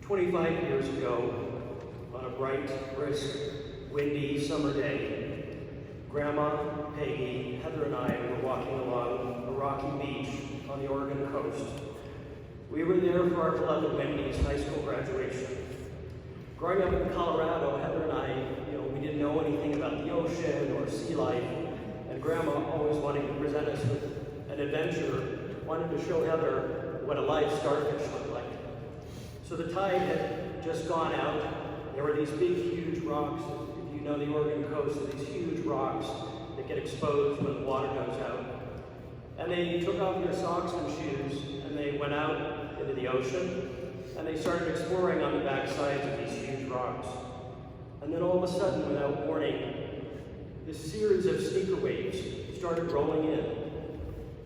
25 years ago, on a bright, brisk, windy summer day, Grandma, Peggy, Heather, and I were walking along a rocky beach on the Oregon coast. We were there for our beloved Wendy's high school graduation. Growing up in Colorado, Heather and I, we didn't know anything about the ocean or sea life, and Grandma, always wanting to present us with an adventure, wanted to show Heather what a live starfish looked like. So the tide had just gone out. There were these big, huge rocks. If you know the Oregon coast, these huge rocks that get exposed when the water goes out. And they took off their socks and shoes, and they went out into the ocean, and they started exploring on the backsides of these huge rocks. And then all of a sudden, without warning, this series of sneaker waves started rolling in.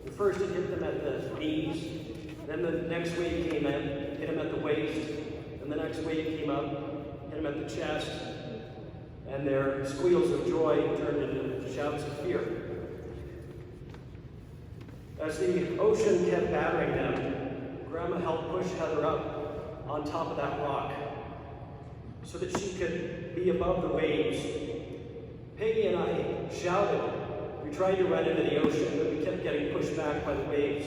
And first it hit them at the knees, then the next wave came in, hit them at the waist, and the next wave came up, hit them at the chest, and their squeals of joy turned into shouts of fear. As the ocean kept battering them, Grandma helped push Heather up on top of that rock so that she could be above the waves. Peggy and I shouted. We tried to run into the ocean, but we kept getting pushed back by the waves.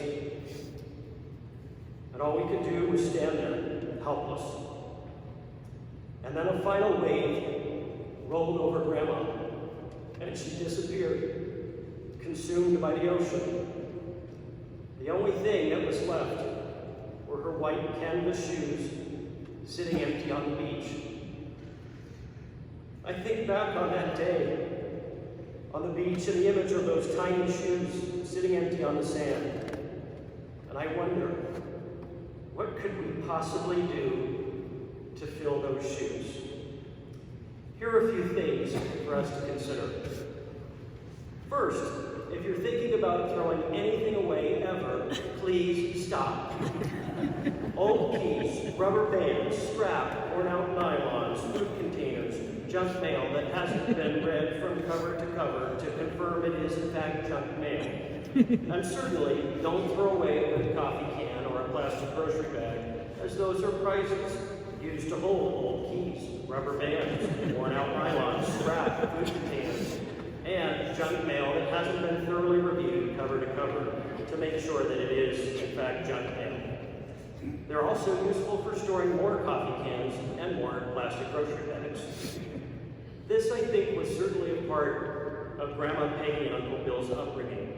And all we could do was stand there, helpless. And then a final wave rolled over Grandma, and she disappeared, consumed by the ocean. The only thing that was left were her white canvas shoes sitting empty on the beach. I think back on that day on the beach and the image of those tiny shoes sitting empty on the sand, and I wonder, what could we possibly do to fill those shoes? Here are a few things for us to consider. First, if you're thinking about throwing anything away ever, please stop. Old keys, rubber bands, scrap, worn out nylons, food containers, junk mail that hasn't been read from cover to cover to confirm it is in fact junk mail. And certainly don't throw away a coffee can or a plastic grocery bag, as those are prizes used to hold old keys, rubber bands, worn out nylons, scrap, food containers, and junk mail that hasn't been thoroughly reviewed cover to cover to make sure that it is in fact junk mail. They're also useful for storing more coffee cans and more plastic grocery bags. This, I think, was certainly a part of Grandma Peggy and Uncle Bill's upbringing.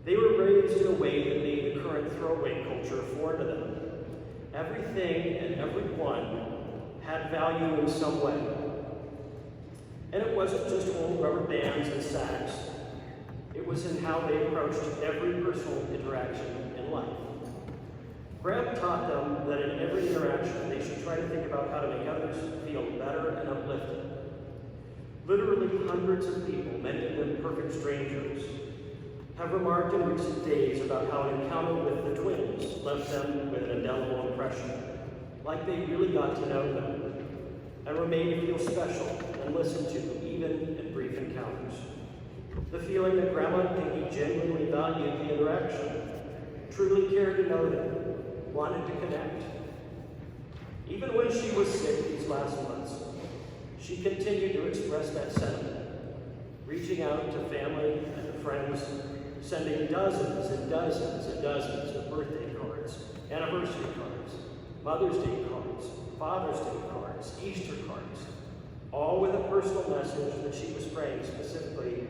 They were raised in a way that made the current throwaway culture foreign to them. Everything and everyone had value in some way. And it wasn't just old rubber bands and sacks. It was in how they approached every personal interaction in life. Grandma taught them that in every interaction they should try to think about how to make others feel better and uplifted. Literally hundreds of people, many of them perfect strangers, have remarked in recent days about how an encounter with the twins left them with an indelible impression, like they really got to know them, and were made to feel special and listened to, even in brief encounters. The feeling that Grandma and Peggy genuinely valued the interaction, truly cared to know them, wanted to connect. Even when she was sick these last months, she continued to express that sentiment, reaching out to family and to friends, sending dozens and dozens and dozens of birthday cards, anniversary cards, Mother's Day cards, Father's Day cards, Easter cards, all with a personal message that she was praying specifically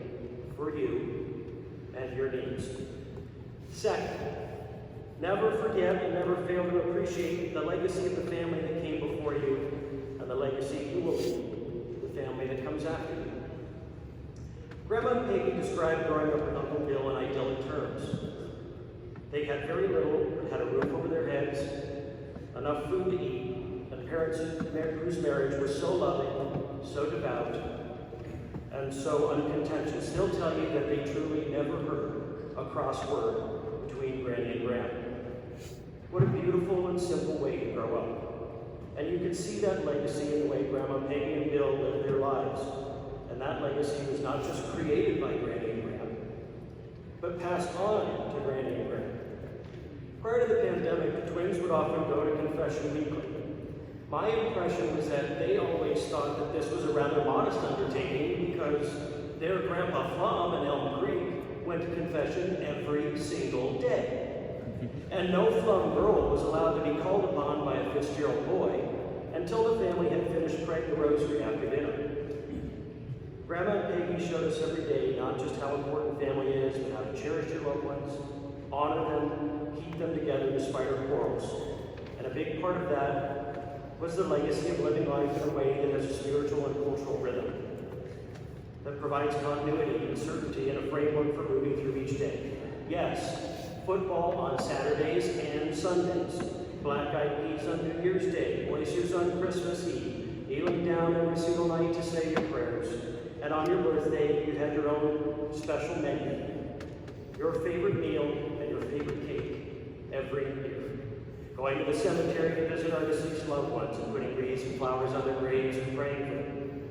for you and your needs. Second, never forget and never fail to appreciate the legacy of the family that came before you and the legacy you will leave, the family that comes after you. Grandma and Peggy described growing up with Uncle Bill in idyllic terms. They had very little, but had a roof over their heads, enough food to eat, and parents whose marriage was so loving, so devout, and so uncontentious. They'll tell you that they truly never heard a cross word between Granny and Grandma. What a beautiful and simple way to grow up. And you can see that legacy in the way Grandma, Peggy, and Bill lived their lives. And that legacy was not just created by Granny and Grandma, but passed on to Granny and Grandma. Prior to the pandemic, the twins would often go to confession weekly. My impression was that they always thought that this was a rather modest undertaking because their Grandpa Flom in Elm Creek went to confession every single day. And no Flum girl was allowed to be called upon by a Fitzgerald boy until the family had finished praying the rosary after dinner. Grandma and Peggy showed us every day not just how important family is, but how to cherish your loved ones, honor them, keep them together despite our quarrels. And a big part of that was the legacy of living life in a way that has a spiritual and cultural rhythm that provides continuity and certainty and a framework for moving through each day. Yes, football on Saturdays and Sundays, black-eyed peas on New Year's Day, oysters on Christmas Eve, kneeling down every single night to say your prayers, and on your birthday you had your own special menu, your favorite meal and your favorite cake every year. Going to the cemetery to visit our deceased loved ones and putting wreaths and flowers on their graves and praying for them.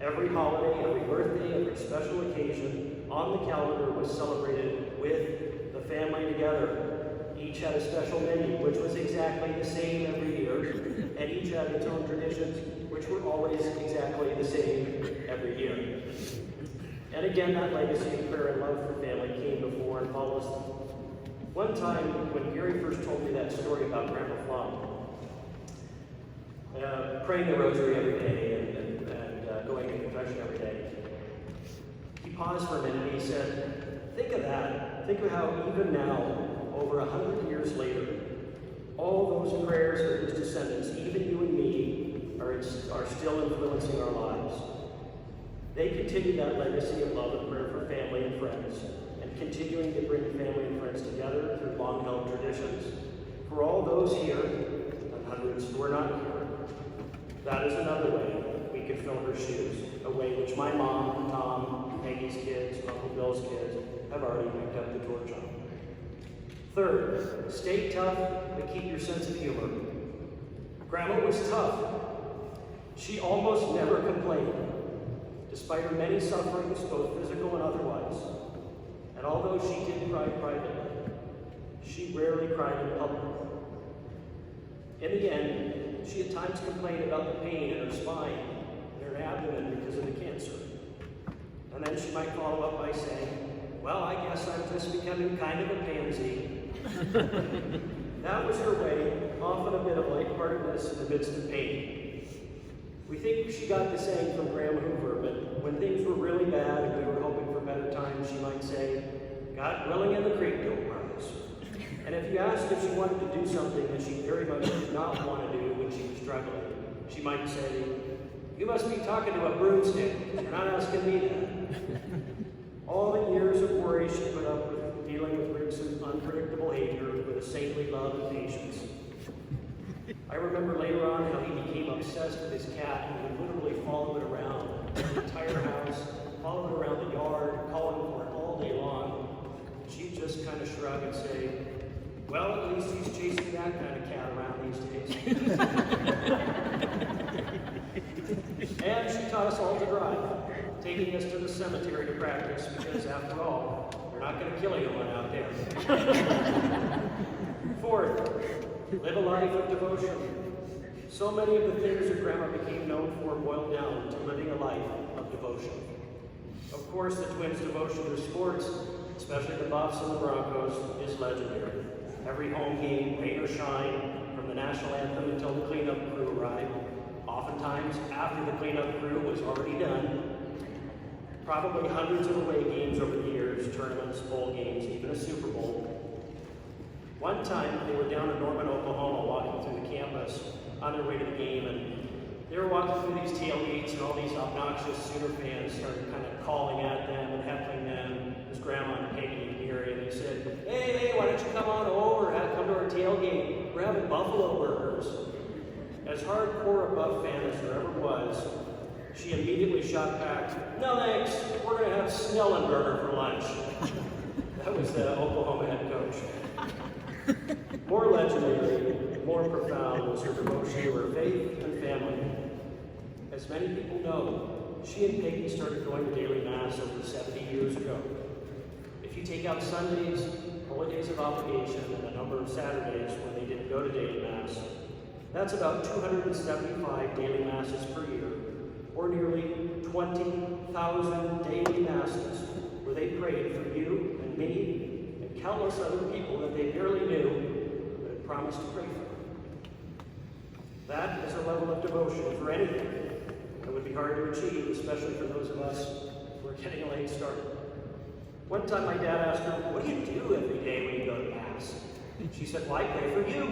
Every holiday, every birthday, every special occasion on the calendar was celebrated with the family together. Each had a special menu, which was exactly the same every year, and each had its own traditions, which were always exactly the same every year. And again, that legacy of prayer and love for family came before and follows them. One time, when Gary first told me that story about Grandpa Flom, praying the rosary every day and going to confession every day, he paused for a minute and he said, think of that. Think of how even now, over 100 years later, all those prayers for his descendants, even you and me, are still influencing our lives. They continue that legacy of love and prayer for family and friends, and continuing to bring family and friends together through long-held traditions. For all those here, and hundreds who are not here, that is another way we could fill her shoes, a way which my mom, Tom, Peggy's kids, Uncle Bill's kids have already picked up the torch on. Third, stay tough, but keep your sense of humor. Grandma was tough. She almost never complained, despite her many sufferings, both physical and otherwise. And although she did cry privately, she rarely cried in public. In the end, she at times complained about the pain in her spine and her abdomen because of the cancer. And then she might follow up by saying, well, I guess I'm just becoming kind of a pansy. That was her way, often a bit of lightheartedness in the midst of pain. We think she got the saying from Graham Hoover, but when things were really bad and we were hoping for better times, she might say, God willing and the creek don't rise. And if you asked if she wanted to do something that she very much did not want to do when she was struggling, she might say, you must be talking to a broomstick. You're not asking me that. All the years of worry she put up with dealing with Rick's unpredictable behavior with a saintly love and patience. I remember later on how he became obsessed with his cat and would literally follow it around the entire house, follow it around the yard, calling for it all day long. She'd just kind of shrug and say, well, at least he's chasing that kind of cat around these days. And she taught us all to drive, taking us to the cemetery to practice because, after all, we're not going to kill anyone out there. Fourth, live a life of devotion. So many of the things that Grandma became known for boiled down to living a life of devotion. Of course, the Twins' devotion to sports, especially the Buffs and the Broncos, is legendary. Every home game, rain or shine, from the national anthem until the cleanup crew arrived. Oftentimes, after the cleanup crew was already done. Probably hundreds of away games over the years, tournaments, bowl games, even a Super Bowl. One time, they were down in Norman, Oklahoma, walking through the campus on their way to the game, and they were walking through these tailgates, and all these obnoxious Sooner fans started kind of calling at them and heckling them. It was Grandma and Peggy and Gary, and they said, hey, why don't you come on over, come to our tailgate, we're having buffalo burgers. As hardcore a Buff fan as there ever was, she immediately shot back, no thanks, we're going to have Snellenburger for lunch. That was the Oklahoma head coach. More legendary, more profound was her devotion to her faith and family. As many people know, she and Peggy started going to daily mass over 70 years ago. If you take out Sundays, holidays of obligation, and a number of Saturdays when they didn't go to daily mass, That's about 275 daily masses per year, or nearly 20,000 daily masses where they prayed for you and me and countless other people that they barely knew but had promised to pray for. That is a level of devotion for anything that would be hard to achieve, especially for those of us who are getting a late start. One time my dad asked her, "What do you do every day when you go to Mass?" She said, "Well, I pray for you."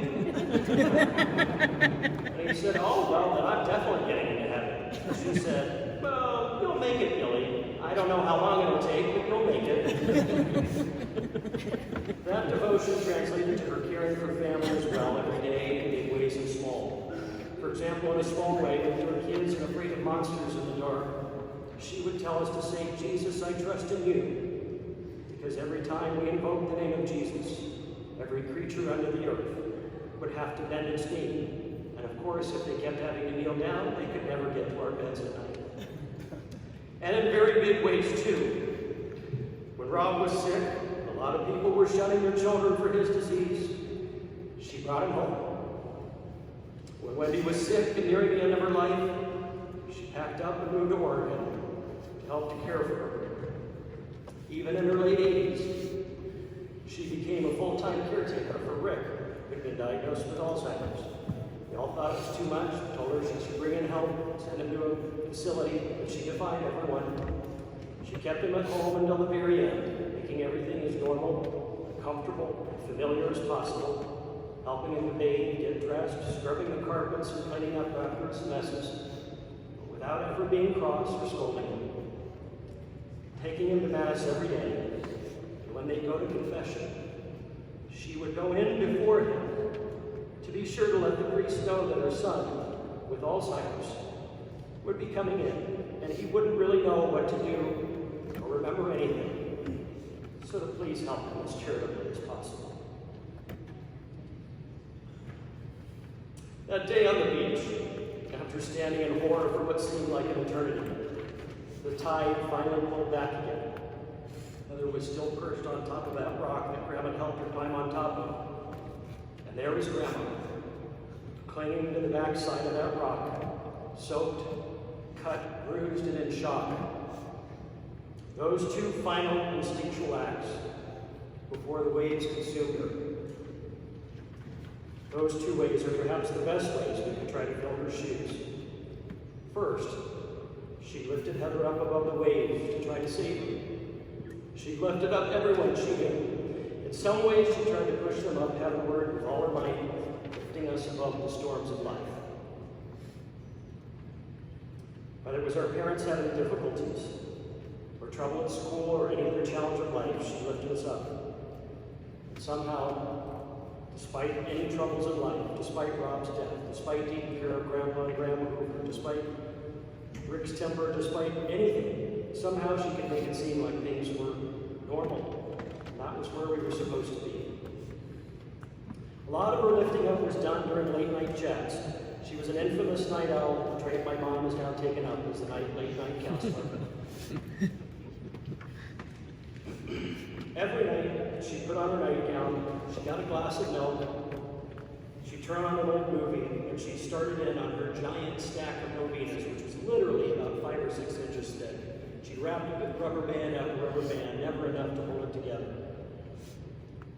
And he said, "Oh, well, then I'm definitely getting into heaven." She said, "Well, you'll make it, Billy. I don't know how long it'll take, but you'll make it." That devotion translated to her caring for family as well every day in big ways and small. For example, in a small way, when we were kids and afraid of monsters in the dark, she would tell us to say, "Jesus, I trust in you." Because every time we invoked the name of Jesus, every creature under the earth would have to bend its knee. And of course, if they kept having to kneel down, they could never get to our beds at night. And in very big ways, too. When Rob was sick, a lot of people were shunning their children for his disease. She brought him home. When Wendy was sick and nearing the end of her life, she packed up and moved to Oregon to help to care for her. Even in her late 80s, she became a full-time caretaker for Rick, who had been diagnosed with Alzheimer's. They all thought it was too much, told her she should bring in help, send him to a facility, but she defied everyone. She kept him at home until the very end, making everything as normal, comfortable, and familiar as possible, helping him to bathe, get dressed, scrubbing the carpets, and cleaning up after his messes, but without ever being cross or scolding him. Taking him to Mass every day, and when they go to confession, she would go in before him to be sure to let the priest know that her son, with Alzheimer's, would be coming in, and he wouldn't really know what to do or remember anything, so to please help him as charitably as possible. That day on the beach, after standing in horror for what seemed like an eternity, the tide finally pulled back again. Heather was still perched on top of that rock that Grandma helped her climb on top of. And there was Grandma, clinging to the backside of that rock, soaked, cut, bruised, and in shock. Those two final instinctual acts before the waves consumed her. Those two ways are perhaps the best ways we could try to fill her shoes. First, she lifted Heather up above the waves to try to save her. She lifted up everyone she knew. In some ways, she tried to push them up heavenward with all her might, lifting us above the storms of life. Whether it was our parents having difficulties, or trouble at school, or any other challenge of life, she lifted us up. And somehow, despite any troubles in life, despite Rob's death, despite taking care of Grandpa and Grandma Hoover, despite Rick's temper, despite anything, somehow she could make it seem like things were normal. And that was where we were supposed to be. A lot of her lifting up was done during late night chats. She was an infamous night owl. The trait my mom has now taken up as the late night counselor. Every night, she put on her nightgown, she got a glass of milk, she turned on an old movie, and she started in on her giant stack of novenas, which was literally about 5 or 6 inches thick. She wrapped it with rubber band after rubber band, never enough to hold it together.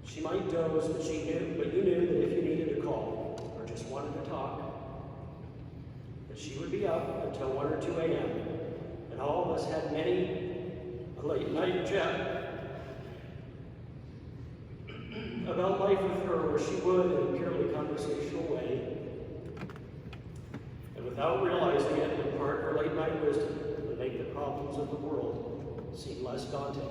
She might doze, but you knew that if you needed to call, or just wanted to talk, that she would be up until 1 or 2 a.m., and all of us had many a late night chat about life with her, where she would, in a purely conversational way, and without realizing it, impart her late night wisdom to make the problems of the world seem less daunting.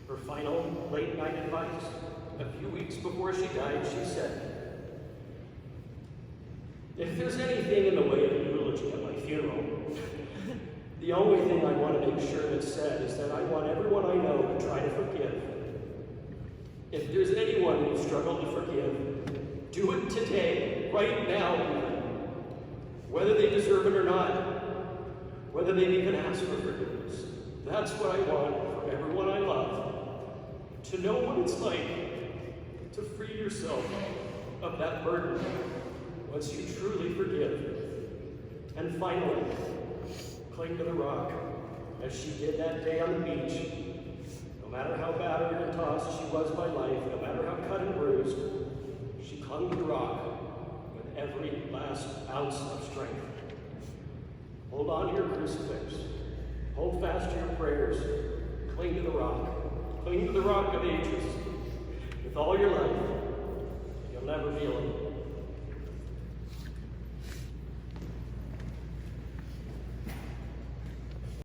Her final late night advice, a few weeks before she died, she said, "If there's anything in the way of a eulogy at my funeral, the only thing I want to make sure that's said is that I want everyone I know to try to forgive. If there's anyone who's struggled to forgive, do it today, right now, whether they deserve it or not, whether they've even asked for forgiveness. That's what I want for everyone I love, to know what it's like to free yourself of that burden once you truly forgive. And finally, cling to the rock, as she did that day on the beach. No matter how battered and tossed she was by life, no matter how cut and bruised, she clung to the rock with every last ounce of strength. Hold on to your crucifix. Hold fast to your prayers. Cling to the rock. Cling to the rock of ages. With all your life, you'll never be alone.